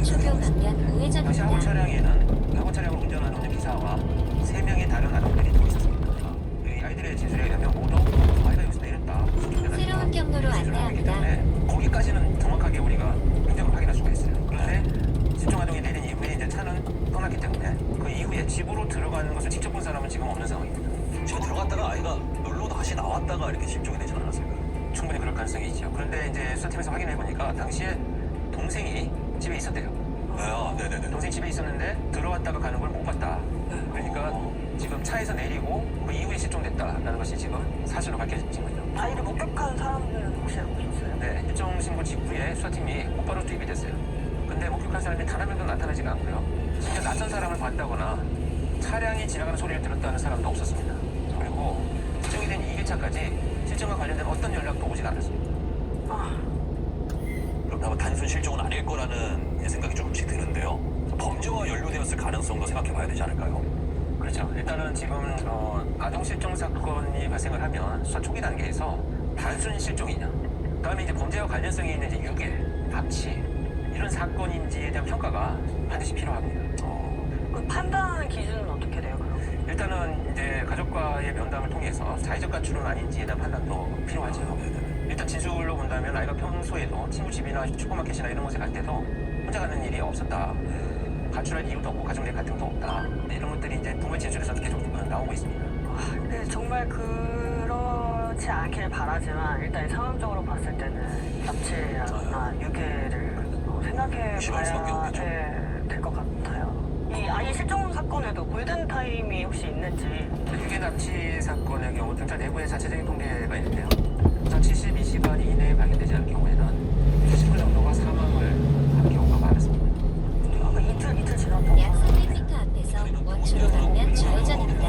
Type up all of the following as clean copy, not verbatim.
초교 방면 당시 화고 우회전입니다. 차량에는 화고 차량을 운전하는 기사와 3명의 다른 아동들이 더 있었습니다. 이 아이들의 진술에 의하면 모두 아이가 여기서 내렸다. 새로운 경로로 안내합니다. 거기까지는 정확하게 우리가 행적을 확인할 수가 있어요. 그런데 실종 아동이 내린 이후에 이제 차는 떠났기 때문에 그 이후에 집으로 들어가는 것을 직접 본 사람은 지금 없는 상황입니다. 집에 들어갔다가 아이가 놀러 다시 나왔다가 이렇게 실종이 되지 않았을까요? 충분히 그럴 가능성이 있죠. 그런데 이제 수사팀에서 확인해 보니까 당시에 동생이 집에 있었대요. 네네네. 동생 집에 있었는데 들어왔다가 가는 걸 못 봤다. 그러니까 지금 차에서 내리고 그 이후에 실종됐다라는 것이 지금 사실로 밝혀진 거죠. 아이를 목격한 사람들은 혹시 없었어요? 네, 실종 신고 직후에 수사팀이 곧바로 투입이 됐어요. 근데 목격한 사람이 단 한 명도 나타나지가 않고요. 심지어 낯선 사람을 봤다거나 차량이 지나가는 소리를 들었다는 사람도 없었습니다. 그리고 실종이 된 2일차까지 실종과 관련된 어떤 연락도 오지가 않았습니다. 그렇다면 단순 실종은 아닐 거라는 생각이 조금씩 드는데요. 범죄와 연루되었을 가능성도 생각해 봐야 되지 않을까요? 그렇죠. 일단은 지금 아동 실종 사건이 발생을 하면 수사 초기 단계에서 단순 실종이냐, 그다음에 이제 범죄와 관련성이 있는 이제 유괴, 납치 이런 사건인지에 대한 평가가 반드시 필요합니다. 그 판단하는 기준은 어떻게 돼요, 그럼? 일단은 이제 가족과의 면담을 통해서 자의적 가출은 아닌지에 대한 판단도 필요하죠. 일단 진술로 본다면 아이가 평소에도 친구 집이나 슈퍼마켓이나 이런 곳에 갈 때도 혼자 가는 일이 없었다. 가출할 이유도 없고 가족 내 갈등도 없다. 이런 것들이 이제 부모의 진술에서 계속 나오고 있습니다. 근데 정말 그렇지 않길 바라지만 일단 상황적으로 봤을 때는 납치나 유괴를 생각해 의심할 수밖에 봐야 없겠죠. 될 것 같아요. 이 아이 실종 사건에도 골든타임이 혹시 있는지. 유괴 납치 사건의 경우 경찰 내부에 자체적인 통계가 있는데요. 우선 72시간 이내에 발견되지 않은 경우에는 70% 정도가 사망을 한 경우가 많았습니다. 이틀 지났다고. 약 300m 앞에서 원초로 방면 좌회전입니다.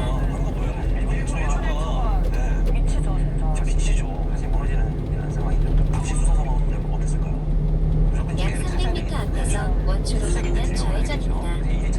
미치죠, 진짜. 자, 미치죠. 사실 무너지는 이런 상황이죠. 당시 수사 상황은 어땠을까요? 무조건 약 유괴를 300m 찾아내기 앞에서 원초로 방면 좌회전입니다. 위해서